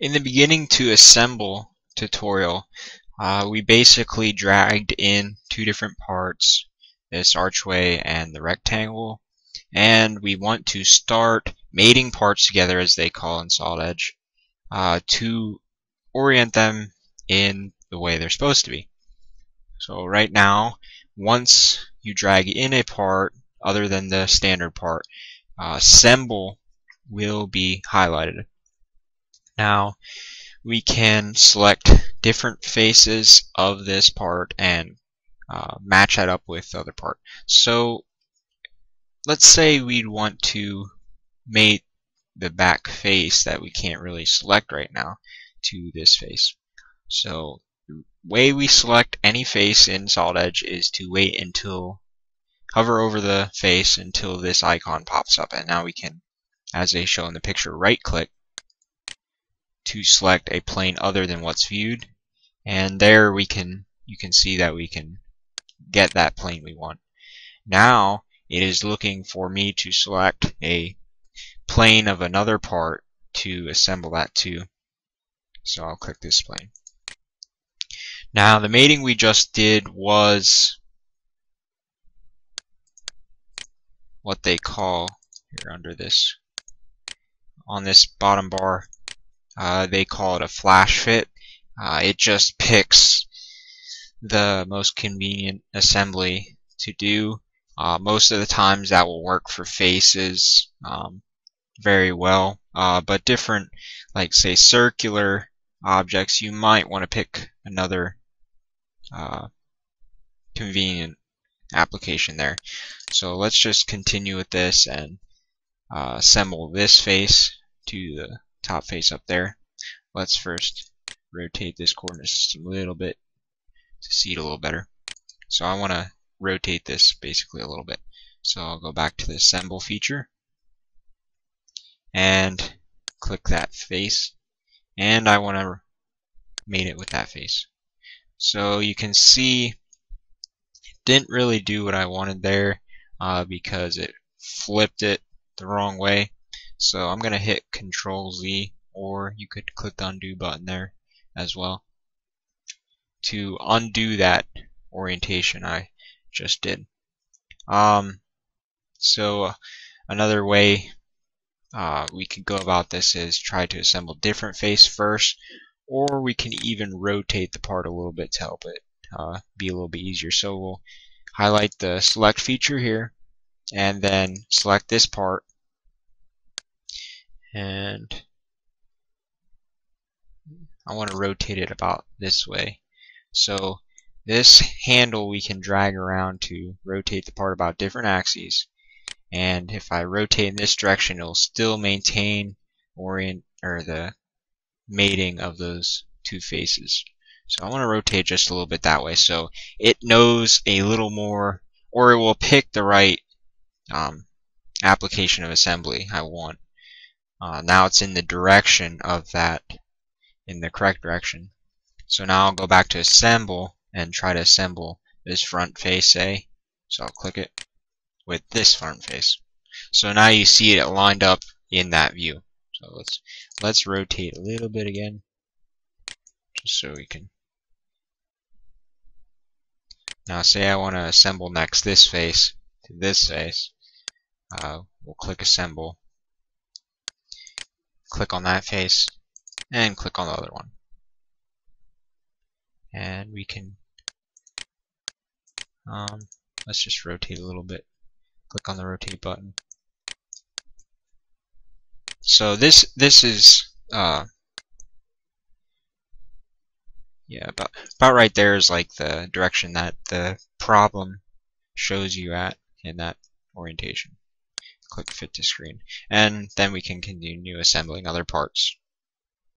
In the beginning to assemble tutorial, we basically dragged in two different parts, this archway and the rectangle, and we want to start mating parts together, as they call in SolidEdge, to orient them in the way they're supposed to be. So right now, once you drag in a part other than the standard part, assemble will be highlighted. Now we can select different faces of this part and match that up with the other part. So let's say we'd want to mate the back face that we can't really select right now to this face. So the way we select any face in SolidEdge is to wait until hover over the face until this icon pops up, and now we can, as they show in the picture, right click to select a plane other than what's viewed, and there you can see that we can get that plane we want. Now it is looking for me to select a plane of another part to assemble that to, so I'll click this plane. Now the mating we just did was what they call here under this, on this bottom bar, they call it a flash fit. It just picks the most convenient assembly to do. Most of the times that will work for faces very well, but different, like say circular objects, you might want to pick another convenient application there. So let's just continue with this and assemble this face to the top face up there. Let's first rotate this coordinate system a little bit to see it a little better. So I want to rotate this basically a little bit. So I'll go back to the assemble feature and click that face, and I want to mate it with that face. So you can see it didn't really do what I wanted there because it flipped it the wrong way. So I'm going to hit Control Z, or you could click the undo button there as well to undo that orientation I just did. So another way we could go about this is try to assemble different face first, or we can even rotate the part a little bit to help it be a little bit easier. So we'll highlight the select feature here and then select this part, and I want to rotate it about this way. So this handle we can drag around to rotate the part about different axes, and if I rotate in this direction, it will still maintain the mating of those two faces. So I want to rotate just a little bit that way so it knows a little more, or it will pick the right application of assembly I want. Now it's in the direction of that, in the correct direction. So now I'll go back to assemble and try to assemble this front face, say. So I'll click it with this front face. So now you see it lined up in that view. So let's rotate a little bit again, just so we can. Now say I want to assemble next this face to this face. We'll click assemble, click on that face, and click on the other one. And we can let's just rotate a little bit. Click on the rotate button. So this is yeah, about right there is like the direction that the problem shows you at in that orientation. Click fit to screen, and then we can continue assembling other parts.